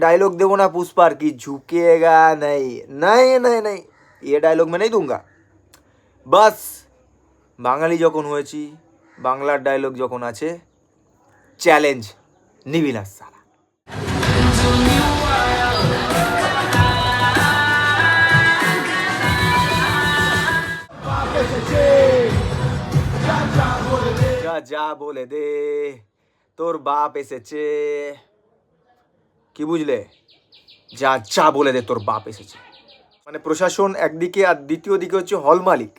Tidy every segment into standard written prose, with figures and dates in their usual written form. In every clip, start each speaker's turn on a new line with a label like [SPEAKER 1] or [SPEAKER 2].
[SPEAKER 1] Dialogue देवो ना पुष्पार की झुकेगा नहीं नहीं नहीं नहीं ये डायलॉग मैं नहीं दूंगा। बस বাঙালি যখন হয়েছি, বাংলার ডায়লগ যখন আছে, চ্যালেঞ্জ নিবি না সালা। যা যা বলে দে তোর বাপ এসেছে, কি বুঝলে? যা যা বলে দে তোর বাপ এসেছে। মানে প্রশাসন একদিকে আর দ্বিতীয় দিকে হচ্ছে হল মালিক,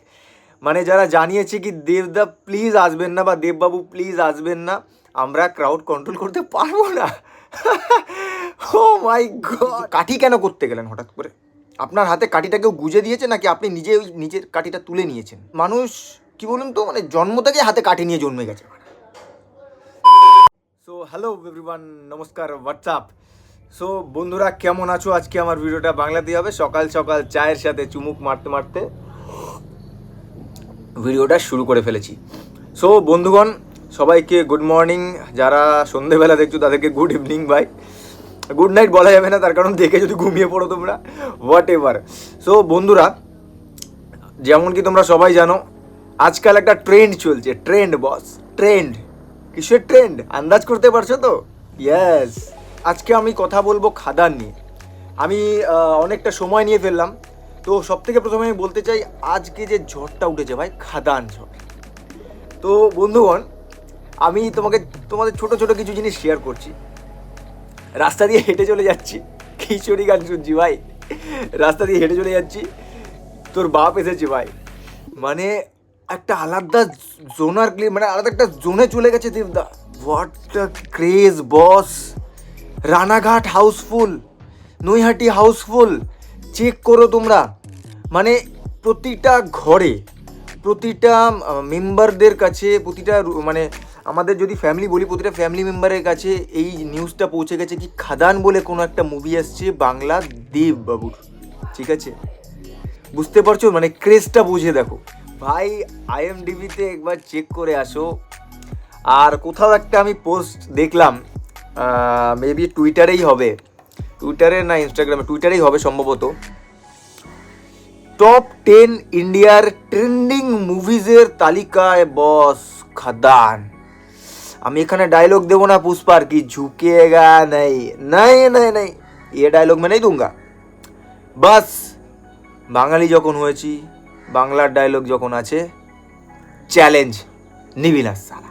[SPEAKER 1] মানে যারা জানিয়েছে কি দেবদা প্লিজ আসবেন না বা দেববাবু প্লিজ আসবেন না, আমরা ক্রাউড কন্ট্রোল করতে পারবো না। ও মাই গড! কাঠি কেন করতে গেলেন হঠাৎ করে? আপনার হাতে কাঠিটা কেউ গুজে দিয়েছে নাকি আপনি নিজে ওই নিজের কাঠিটা তুলে নিয়েছেন? মানুষ কি বলুন তো, মানে জন্ম থেকে হাতে কাঠি নিয়ে জন্মে গেছে। সো হ্যালো এভরিওয়ান, নমস্কার, হোয়াটসঅ্যাপ। সো বন্ধুরা কেমন আছো? আজকে আমার ভিডিওটা বাংলাতেই হবে। সকাল সকাল চায়ের সাথে চুমুক মারতে মারতে ভিডিওটা শুরু করে ফেলেছি। সো বন্ধুগণ সবাইকে গুড মর্নিং, যারা সন্ধেবেলা দেখছো তাদেরকে good evening bye. Good night বলা যাবে না, তার কারণ দেখে যদি ঘুমিয়ে পড়ো তোমরা, হোয়াট এভার। সো বন্ধুরা, যেমন কি তোমরা সবাই জানো আজকাল একটা ট্রেন্ড চলছে। ট্রেন্ড বস, ট্রেন্ড। কিসের ট্রেন্ড আন্দাজ করতে পারছো তো? ইয়েস, আজকে আমি কথা বলবো খাদান নিয়ে। আমি অনেকটা সময় নিয়ে ফেললাম, তো সব থেকে প্রথমে আমি বলতে চাই আজকে যে ঝড়টা উঠেছে ভাই, খাদান ঝড়। তো বন্ধুগণ আমি তোমাদের ছোট ছোট কিছু জিনিস শেয়ার করছি। রাস্তা দিয়ে হেঁটে চলে যাচ্ছি, খিচুড়ি গান শুনছি ভাই, রাস্তা দিয়ে হেঁটে চলে যাচ্ছি, তোর বাপ এসেছে ভাই। মানে একটা আলাদা জোনার, মানে আলাদা একটা জোনে চলে গেছে দেবদা। What a craze boss! Ranaghat house full, Naihati house full, check করো তোমরা। মানে প্রতিটা ঘরে, প্রতিটা মেম্বারদের কাছে, প্রতিটা মানে আমাদের যদি ফ্যামিলি বলি, প্রতিটা ফ্যামিলি মেম্বারের কাছে এই নিউজটা পৌঁছে গেছে কি খাদান বলে কোনো একটা মুভি আসছে বাংলা দেববাবুর। ঠিক আছে, বুঝতে পারছো? মানে ক্রেজটা বুঝে দেখো ভাই। IMDb-তে একবার চেক করে আসো। আর কোথাও একটা আমি পোস্ট দেখলাম, মেবি টুইটারেই হবে, টুইটারে না ইনস্টাগ্রামে, টুইটারেই হবে সম্ভবত। টপ 10 ইন্ডিয়ার ট্রেন্ডিং মুভিজের তালিকায় বস খাদান। আমি এখানে ডায়লগ দেবো না পুষ্পার কি ঝুকেগা নাই নাই নাই নাই ये डायलॉग मैं नहीं दूंगा। বাস বাঙালি যখন হয়েছি, বাংলার ডায়লগ যখন আছে, চ্যালেঞ্জ নিবি না সালা।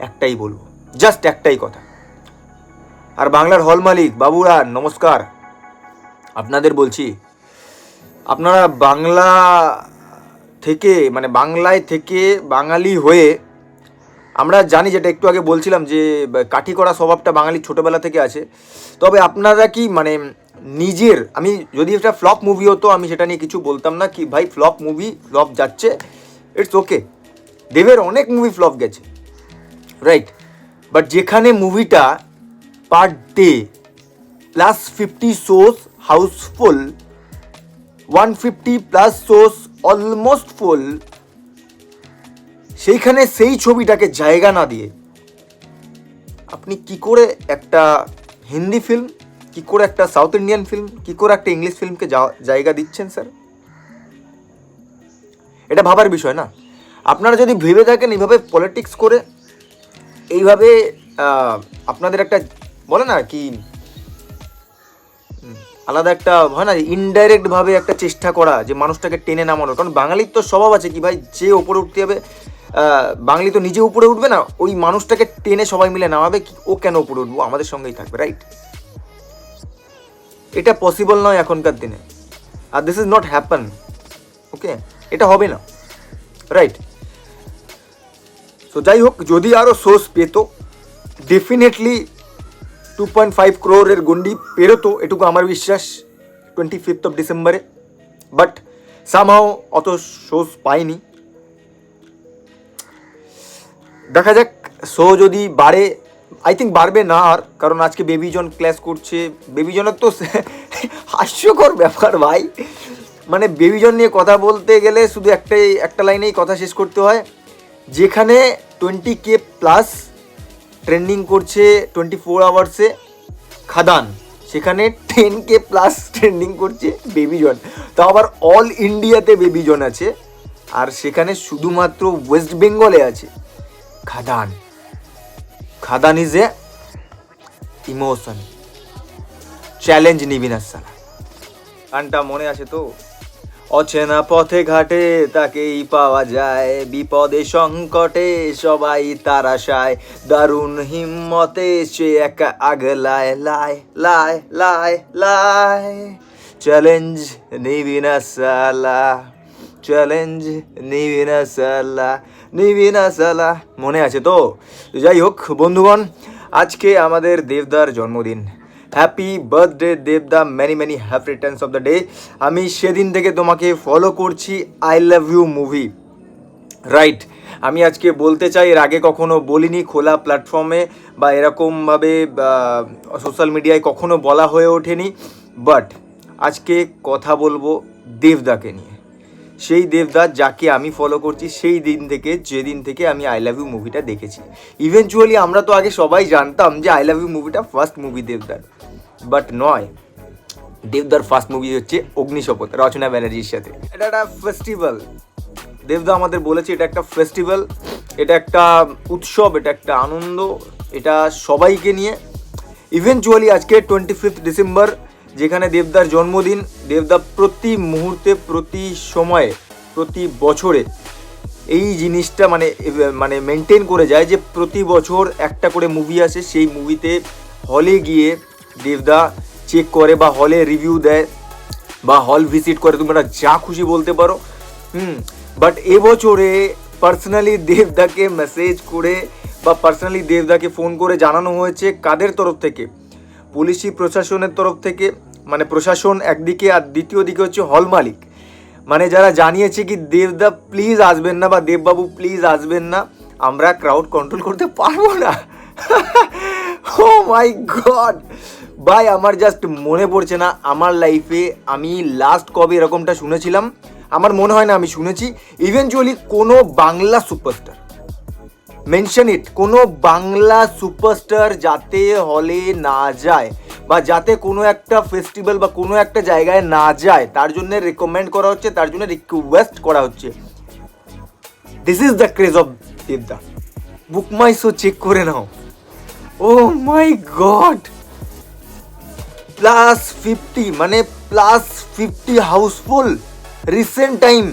[SPEAKER 1] একটাই বলবো, জাস্ট একটাই কথা। আর বাংলার হল মালিক বাবুরা নমস্কার, আপনাদের বলছি আপনারা বাংলা থেকে, মানে বাংলায় থেকে বাঙালি হয়ে, আমরা জানি যেটা একটু আগে বলছিলাম যে কাঠি করা স্বভাবটা বাঙালির ছোটোবেলা থেকে আছে। তবে আপনারা কি মানে নিজের, আমি যদি একটা ফ্লপ মুভি হতো আমি সেটা নিয়ে কিছু বলতাম না, কি ভাই ফ্লপ মুভি, ফ্লপ যাচ্ছে, ইটস ওকে। দেবের অনেক মুভি ফ্লপ গেছে, রাইট? বাট যেখানে মুভিটা per day +50 shows house full, 150+ shows almost full, সেইখানে সেই ছবিটাকে জায়গা না দিয়ে আপনি কি করে একটা হিন্দি ফিল্ম, কি করে একটা সাউথ ইন্ডিয়ান ফিল্ম, কি করে একটা ইংলিশ ফিল্মকে জায়গা দিচ্ছেন স্যার? এটা ভাবার বিষয় না? আপনারা যদি ভেবে থাকেন এইভাবে পলিটিক্স করে, এইভাবে আপনাদের একটা বলে না কি আলাদা একটা হয় না, ইনডাইরেক্টভাবে একটা চেষ্টা করা যে মানুষটাকে টেনে নামানোর। কারণ বাঙালির তো স্বভাব আছে কি ভাই, যে ওপরে উঠতে হবে, বাঙালি তো নিজে উপরে উঠবে না, ওই মানুষটাকে টেনে সবাই মিলে নামাবে, কি ও কেন উপরে উঠবো, আমাদের সঙ্গেই থাকবে, রাইট? এটা পসিবল নয় এখনকার দিনে, আর দিস ইজ নট হ্যাপেন, ওকে? এটা হবে না, রাইট? সো যাই হোক, যদি আরও সোর্স পেতো ডেফিনেটলি 2.5 crore গন্ডি পেরোতো, এটুকু আমার বিশ্বাস 25th of December। But somehow অত শোজ পাইনি। দেখা যাক, শো যদি বাড়ে, আই থিঙ্ক বাড়বে না আর, কারণ আজকে বেবিজন ক্লাস করছে। বেবিজনের তো হাস্যকর ব্যাপার ভাই, মানে বেবিজন নিয়ে কথা বলতে গেলে শুধু একটা লাইনেই কথা শেষ করতে হয়। যেখানে 20K+ ট্রেন্ডিং করছে 24 আওয়ার্সে খাদান, সেখানে 10K প্লাস ট্রেন্ডিং করছে বেবি জন, তাও আবার অল ইন্ডিয়াতে বেবি জন আছে, আর সেখানে শুধুমাত্র ওয়েস্ট বেঙ্গলে আছে খাদান। খাদান ইজ এ ইমোশন, চ্যালেঞ্জ নিবিন আসালা। গানটা মনে আছে তো? অচেনা পথে ঘাটে তাকেই পাওয়া যায়, বিপদে সংকটে সবাই তার আশায়, দারুণ হিম্মতে সে একা আগলায়, লাই লাই লাই লাই, চ্যালেঞ্জ নিবিন আসালা, চ্যালেঞ্জ নিবিন আসালা, নিবিন আসালা। মনে আছে তো? যাই হোক বন্ধুগণ, আজকে আমাদের দেবদার জন্মদিন। হ্যাপি বার্থডে দেবদা, many many happy returns of the day. আমি সেদিন থেকে তোমাকে ফলো করছি I love you movie, right? আমি আজকে বলতে চাই, এর আগে কখনো বলিনি খোলা প্ল্যাটফর্মে বা এরকমভাবে সোশ্যাল মিডিয়ায় কখনো বলা হয়ে ওঠেনি, বাট আজকে কথা বলবো দেবদাকে নিয়ে। সেই দেবদা যাকে আমি ফলো করছি সেই দিন থেকে, যেদিন থেকে আমি আই লাভ ইউ মুভিটা দেখেছি। ইভেনচুয়ালি আমরা তো আগে সবাই জানতাম যে আই লাভ ইউ মুভিটা ফার্স্ট মুভি দেবদার, বাট নয়। দেবদার ফার্স্ট মুভি হচ্ছে অগ্নিশপথ, রচনা ব্যানার্জির সাথে। এটা একটা ফেস্টিভ্যাল, দেবদা আমাদের বলেছে এটা একটা ফেস্টিভ্যাল, এটা একটা উৎসব, এটা একটা আনন্দ, এটা সবাইকে নিয়ে। ইভেনচুয়ালি আজকে 25 ডিসেম্বর, যেখানে দেবদার জন্মদিন। দেবদা প্রতি মুহূর্তে, প্রতি সময়ে, প্রতি বছরে এই জিনিসটা মানে মেনটেন করে যায় যে প্রতি বছর একটা করে মুভি আসে, সেই মুভিতে হলে গিয়ে দেবদা চেক করে বা হলে রিভিউ দেয় বা হল ভিজিট করে, তোমরা যা খুশি বলতে পারো। বাট এবছরে পার্সোনালি দেবদাকে মেসেজ করে বা পার্সোনালি দেবদাকে ফোন করে জানানো হয়েছে কাদের তরফ থেকে? পুলিশি প্রশাসনের তরফ থেকে, মানে প্রশাসন একদিকে, আর দ্বিতীয় দিকে হচ্ছে হল মালিক, মানে যারা জানিয়েছে কি দেবদা প্লিজ আসবেন না বা দেববাবু প্লিজ আসবেন না, আমরা ক্রাউড কন্ট্রোল করতে পারবো না। ও মাই গড ভাই, আমার জাস্ট মনে পড়ছে না আমার লাইফে আমি লাস্ট কবে এরকমটা শুনেছিলাম। আমার মনে হয় না আমি শুনেছি। ইভেনচুয়ালি কোনো বাংলা সুপারস্টার, মেনশন ইট, কোনো বাংলা সুপারস্টার যাতে হলে না যায় বা যাতে কোনো একটা ফেস্টিভ্যাল বা কোনো একটা জায়গায় না যায়, তার জন্য রেকমেন্ড করা হচ্ছে, তার জন্য রিকোয়েস্ট করা হচ্ছে। This is the craze of দেবদা। বুক মাই শো চেক করে নাও। ও মাই গড, +50, মানে +50 হাউসফুল রিসেন্ট টাইম।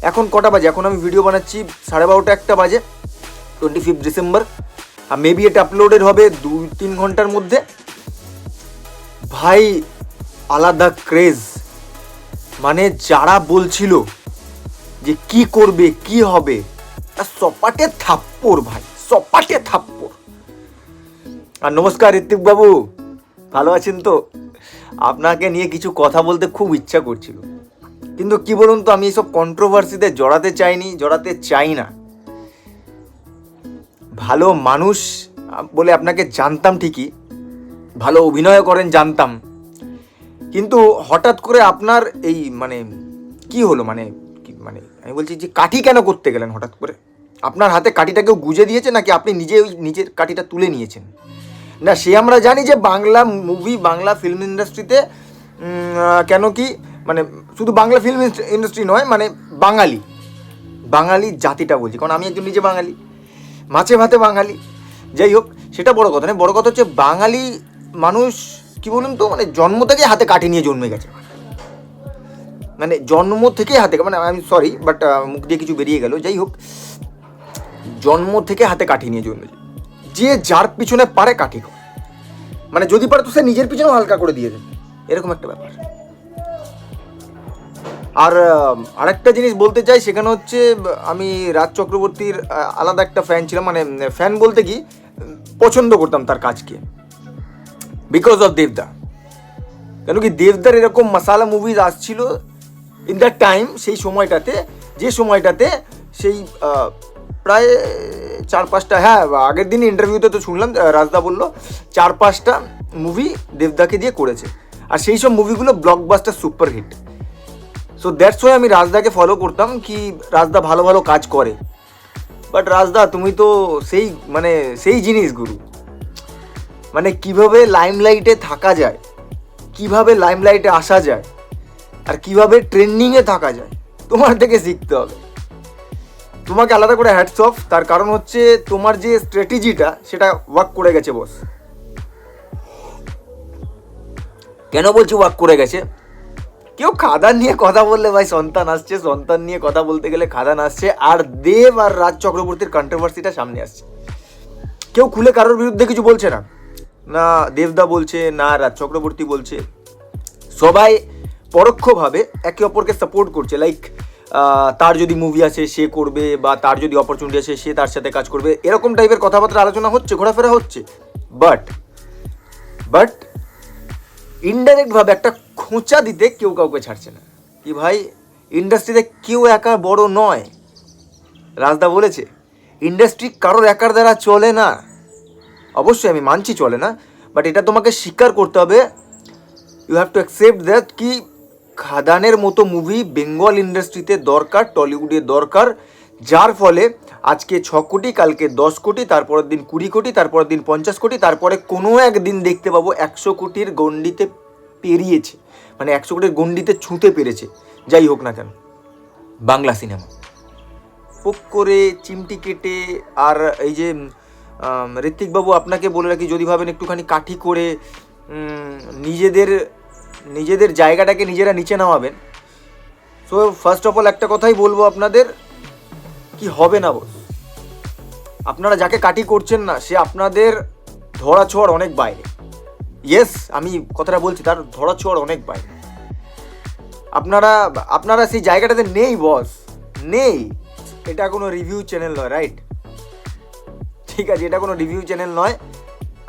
[SPEAKER 1] এখন কটা বাজে? এখন আমি ভিডিও বানাচ্ছি 12:30 একটা বাজে, 25 ডিসেম্বর। আর মেবি এটা আপলোডেড হবে 2-3 ঘন্টার মধ্যে। ভাই আলাদা ক্রেজ, মানে যারা বলছিল যে কি করবে কি হবে, সপাটে থাপ্পড় ভাই, সপাটে থাপ্পড়। আর নমস্কার ঋত্বিক বাবু, ভালো আছেন তো? আপনাকে নিয়ে কিছু কথা বলতে খুব ইচ্ছা করছিল, কিন্তু কি বলুন তো, আমি এইসব কন্ট্রোভার্সিতে জড়াতে চাই না। ভালো মানুষ বলে আপনাকে জানতাম ঠিকই, ভালো অভিনয় করেন জানতাম, কিন্তু হঠাৎ করে আপনার এই মানে কি হলো, মানে আমি বলছি যে কাঠি কেন করতে গেলেন হঠাৎ করে? আপনার হাতে কাঠিটা কেউ গুজে দিয়েছে নাকি আপনি নিজের কাঠিটা তুলে নিয়েছেন? না, সে আমরা জানি যে বাংলা মুভি, বাংলা ফিল্ম ইন্ডাস্ট্রিতে কেন কি, মানে শুধু বাংলা ফিল্ম ইন্ডাস্ট্রি নয়, মানে বাঙালি জাতিটা বলছি, কারণ আমি একজন নিজে বাঙালি, মাছে ভাতে বাঙালি। যাই হোক, সেটা বড় কথা নয়। বড় কথা হচ্ছে বাঙালি মানুষ কি বলুন তো, মানে জন্ম থেকে হাতে কাঠি নিয়ে জন্মে গেছে, মানে জন্ম থেকে হাতে, মানে আমি সরি বাট মুখ দিয়ে কিছু বেরিয়ে গেল। যাই হোক, জন্ম থেকে হাতে কাঠি নিয়ে জন্মেছে। যে যার পিছনে পারে কাঠি করে, মানে যদি পারে তো সে নিজের পিছনেও হালকা করে দিয়ে দেবে, এরকম একটা ব্যাপার। আর আরেকটা জিনিস বলতে চাই, সেখানে হচ্ছে আমি রাজ চক্রবর্তীর আলাদা একটা ফ্যান ছিলাম, মানে ফ্যান বলতে কি, পছন্দ করতাম তার কাজকে, বিকজ অফ দেবদা। কেন কি দেবদার এরকম মাসালা মুভিজ আসছিল ইন দ্যাট টাইম, সেই সময়টাতে, যে সময়টাতে সেই প্রায় 4-5টা, হ্যাঁ আগের দিন ইন্টারভিউতে তো শুনলাম রাজদা বললো 4-5টা মুভি দেবদাকে দিয়ে করেছে, আর সেই সব মুভিগুলো blockbuster super hit. So that's why আমি রাজদাকে ফলো করতাম, কি রাজদা ভালো ভালো কাজ করে। বাট রাজদা তুমি তো সেই জিনিস গুরু, মানে কিভাবে লাইমলাইটে থাকা যায়, কিভাবে লাইমলাইটে আসা যায় আর কিভাবে ট্রেন্ডিংয়ে থাকা যায় তোমার থেকে শিখতে হবে। তোমাকে আলাদা করে হ্যাটস অফ, তার কারণ হচ্ছে তোমার যে স্ট্র্যাটেজিটা সেটা ওয়ার্ক করে গেছে বস। কেন বলছি ওয়ার্ক করে গেছে? কেউ খাদান নিয়ে কথা বললে ভাই সন্তান আসছে, সন্তান নিয়ে কথা বলতে গেলে খাদান আসছে, আর দেব আর রাজ চক্রবর্তীর কন্ট্রোভার্সিটা সামনে আসছে। কেউ খুলে কারোর বিরুদ্ধে কিছু বলছে না, না দেবদা বলছে না রাজ চক্রবর্তী বলছে, সবাই পরোক্ষভাবে একে অপরকে সাপোর্ট করছে। লাইক তার যদি মুভি আছে সে করবে, বা তার যদি অপরচুনিটি আছে সে তার সাথে কাজ করবে, এরকম টাইপের কথাবার্তা আলোচনা হচ্ছে, ঘোরাফেরা হচ্ছে। বাট ইনডাইরেক্টভাবে একটা খোঁচা দিতে কেউ কাউকে ছাড়ছে না কি ভাই ইন্ডাস্ট্রিতে কেউ একা বড় নয়। রাজদা বলেছে ইন্ডাস্ট্রি কারোর একার দ্বারা চলে না। অবশ্যই আমি মানছি চলে না, বাট এটা তোমাকে স্বীকার করতে হবে। You have to accept that কি খাদানের মতো মুভি বেঙ্গল ইন্ডাস্ট্রিতে দরকার, টলিউডে দরকার, যার ফলে আজকে 6 কোটি, কালকে 10 কোটি, তারপরের দিন 20 কোটি, তারপরের দিন 50 কোটি, তারপরে কোনো একদিন দেখতে পাবো 100 কোটির গণ্ডিতে পেরিয়েছে, মানে 100 কোটির গণ্ডিতে ছুঁতে পেরেছে। যাই হোক না কেন বাংলা সিনেমা পোক করে চিমটি কেটে, আর এই যে ঋত্বিকবাবু আপনাকে বলে রাখি, যদি ভাবেন একটুখানি কাঠি করে নিজেদের জায়গাটাকে নিজেরা নিচে নামাবেন, সো ফার্স্ট অফ অল একটা কথাই বলবো আপনাদের, কি হবে না বস। আপনারা যাকে কাটি করছেন না সে আপনাদের ধরাছোঁয়ার অনেক বাইরে। ইয়েস, আমি কথাটা বলছি, তার ধরাছোঁয়ার অনেক বাইরে। আপনারা সেই জায়গাটাতে নেই বস, নেই। এটা কোনো রিভিউ চ্যানেল নয়, রাইট? ঠিক আছে, এটা কোনো রিভিউ চ্যানেল নয়।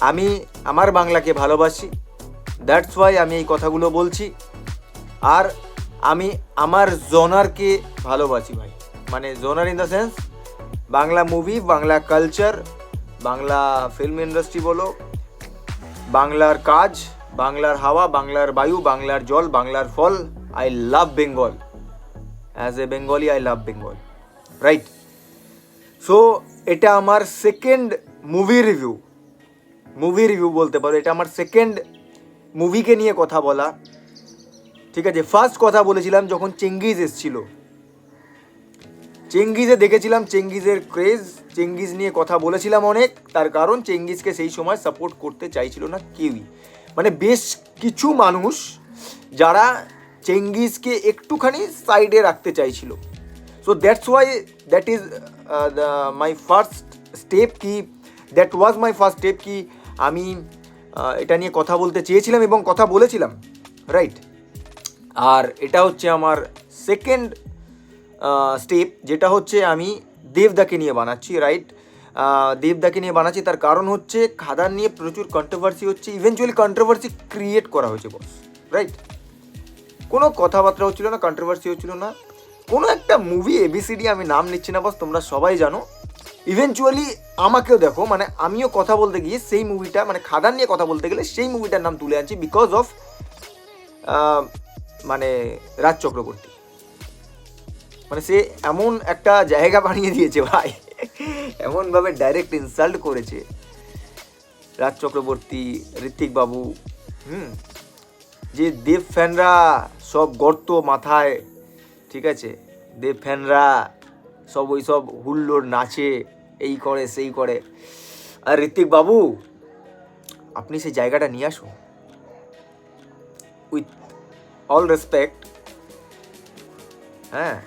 [SPEAKER 1] আমি আমার বাংলাকে ভালোবাসি, দ্যাটস ওয়াই আমি এই কথাগুলো বলছি। আর আমি আমার জনারকে ভালোবাসি ভাই, মানে genre in the sense Bangla movie, Bangla culture, Bangla film industry বলো, বাংলার কাজ, বাংলার হাওয়া, বাংলার বায়ু, বাংলার জল, বাংলার ফল। I love Bengal, as a Bengali I love Bengal, right? So এটা আমার সেকেন্ড মুভি রিভিউ বলতে পারো। এটা আমার সেকেন্ড মুভিকে নিয়ে কথা বলা, ঠিক আছে? ফার্স্ট কথা বলেছিলাম যখন চেঙ্গিজ এসছিল, চেঙ্গিজে দেখেছিলাম চেঙ্গিজের ক্রেজ, চেঙ্গিজ নিয়ে কথা বলেছিলাম অনেক, তার কারণ চেঙ্গিজকে সেই সময় সাপোর্ট করতে চাইছিল না কেউই, মানে বেশ কিছু মানুষ যারা চেঙ্গিজকে একটুখানি সাইডে রাখতে চাইছিল। So that's why that is my first step, that was my first step কি আমি এটা নিয়ে কথা বলতে চেয়েছিলাম এবং কথা বলেছিলাম, রাইট? আর এটা হচ্ছে আমার সেকেন্ড স্টেপ, যেটা হচ্ছে আমি দেবদাকে নিয়ে বানাচ্ছি, রাইট? দেবদাকে নিয়ে বানাচ্ছি, তার কারণ হচ্ছে খাদান নিয়ে প্রচুর কন্ট্রোভার্সি হচ্ছে, ইভেনচুয়ালি কন্ট্রোভার্সি ক্রিয়েট করা হয়েছে বস, রাইট? কোনো কথাবার্তা হচ্ছিল না, কন্ট্রোভার্সি হচ্ছিল না। কোনো একটা মুভি ABCD, আমি নাম নিচ্ছি না বস, তোমরা সবাই জানো। ইভেনচুয়ালি আমাকেও দেখো, মানে আমিও কথা বলতে গিয়ে সেই মুভিটা, মানে খাদান নিয়ে কথা বলতে গেলে সেই মুভিটার নাম তুলে আনছি বিকজ অফ মানে রাজ চক্রবর্তী। মানে সে এমন একটা জায়গা বানিয়ে দিয়েছে ভাই, এমনভাবে ডাইরেক্ট ইনসাল্ট করেছে রাজ চক্রবর্তী, ঋত্বিক বাবু, যে দেব ফ্যানরা সব গর্ত মাথায়, ঠিক আছে? দেব ফ্যানরা সব ওই সব হুল্লোড় নাচে, এই করে সেই করে। আর ঋত্বিক বাবু আপনি সেই জায়গাটা নিয়ে আসুন, উইথ অল রেসপেক্ট। হ্যাঁ,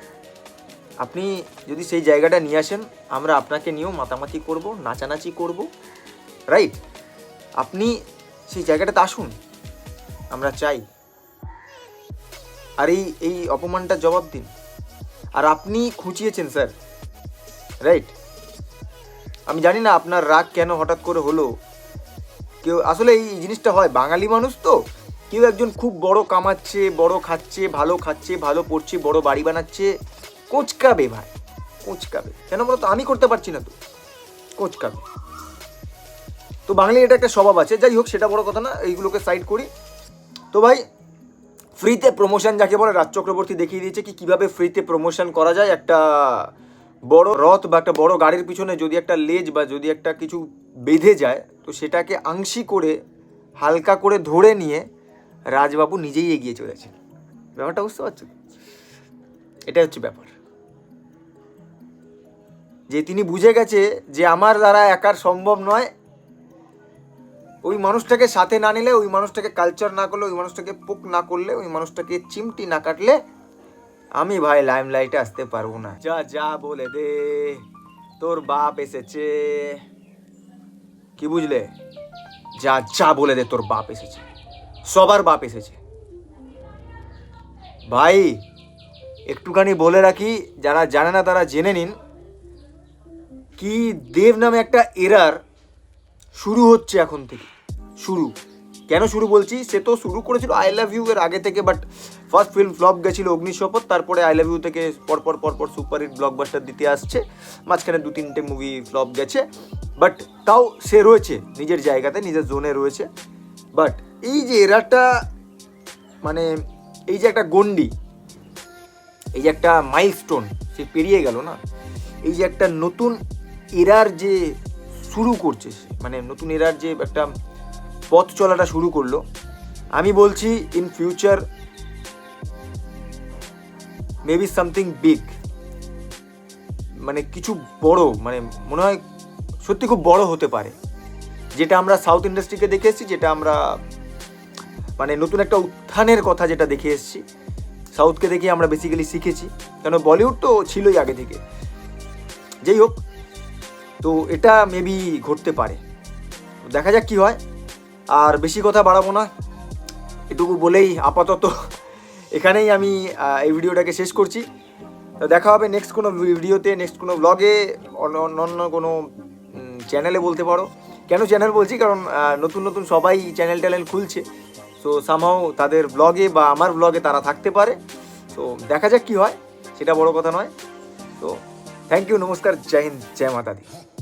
[SPEAKER 1] আপনি যদি সেই জায়গাটা নিয়ে আসেন, আমরা আপনাকে নিয়েও মাতামাতি করব, নাচানাচি করব, রাইট? আপনি সেই জায়গাটাতে আসুন, আমরা চাই। আর এই অপমানটার জবাব দিন। আর আপনি খুঁচিয়েছেন স্যার, রাইট? আমি জানি না আপনার রাগ কেন হঠাৎ করে হলো। কেউ আসলে এই জিনিসটা হয়, বাঙালি মানুষ তো, কেউ একজন খুব বড় কামাচ্ছে, বড় খাচ্ছে, ভালো পড়ছে, বড় বাড়ি বানাচ্ছে, কোচকাবে ভাই, কোচকাবে। কেন বলো তো? আমি করতে পারছি না তো, কোচকাবে। তো বাঙালির এটা একটা স্বভাব আছে। যাই হোক, সেটা বড় কথা না, এইগুলোকে সাইড করি। তো ভাই, ফ্রিতে প্রমোশন যাকে বলে, রাজ চক্রবর্তী দেখিয়ে দিয়েছে কি কীভাবে ফ্রিতে প্রমোশন করা যায়। একটা বড় রথ বা একটা বড় গাড়ির পিছনে যদি একটা লেজ বা যদি একটা কিছু বেঁধে যায়, তো সেটাকে আংশি করে হালকা করে ধরে নিয়ে রাজবাবু নিজেই এগিয়ে চলেছে। ব্যাপারটা বুঝতে পারছো? এটাই হচ্ছে ব্যাপার, যে তিনি বুঝে গেছে যে আমার দ্বারা একার সম্ভব নয়। ওই মানুষটাকে সাথে না নিলে, ওই মানুষটাকে কালচার না করলে, ওই মানুষটাকে পোক না করলে, ওই মানুষটাকে চিমটি না কাটলে আমি ভাই লাইমলাইটে আসতে পারবো না। যা যা বলে দে, তোর বাপ এসেছে। কি বুঝলে? যা যা বলে দে, তোর বাপ এসেছে, সবার বাপ এসেছে। ভাই একটুখানি বলে রাখি, যারা জানে না তারা জেনে নিন, কি দেব নামে একটা এরার শুরু হচ্ছে এখন থেকে। শুরু কেন শুরু বলছি, সে তো শুরু করেছিল আই লাভ ইউ এর আগে থেকে, বাট ফার্স্ট ফিল্ম ফ্লপ গেছিল অগ্নিশপথ, তারপরে আই লাভ ইউ থেকে পরপর সুপার হিট ব্লকবাস্টার দিতে আসছে, মাঝখানে 2-3টে মুভি ফ্লপ গেছে, বাট তাও সে রয়েছে নিজের জায়গাতে, নিজের জোনে রয়েছে। বাট এই যে এরাটা, মানে এই যে একটা গন্ডি, এই যে একটা মাইলস্টোন সে পেরিয়ে গেল না, এই যে একটা নতুন এরার যে শুরু করছে সে, মানে নতুন এরার যে একটা পথ চলাটা শুরু করলো, আমি বলছি in future maybe something big, মানে কিছু বড়, মানে মনে হয় সত্যি খুব বড় হতে পারে, যেটা আমরা সাউথ ইন্ডাস্ট্রিকে দেখে এসেছি, যেটা আমরা মানে নতুন একটা উত্থানের কথা যেটা দেখে এসেছি, সাউথকে দেখে আমরা বেসিক্যালি শিখেছি, কেন বলিউড তো ছিলই আগে থেকে। যেই হোক, তো এটা মেবি ঘটতে পারে, দেখা যাক কি হয়। আর বেশি কথা বাড়াবো না, এটুকু বলেই আপাতত এখানেই আমি এই ভিডিওটাকে শেষ করছি। তো দেখা হবে নেক্সট কোনো ভিডিওতে, নেক্সট কোনো ব্লগে, অন্য কোনো চ্যানেলে বলতে পারো। কেন চ্যানেল বলছি, কারণ নতুন নতুন সবাই চ্যানেল খুলছে, সো সামহাও তাদের ব্লগে বা আমার ব্লগে তারা থাকতে পারে। তো দেখা যাক কি হয়, সেটা বড় কথা নয়। তো থ্যাংক ইউ, নমস্কার, জয় হিন্দ, জয় মাতা দি।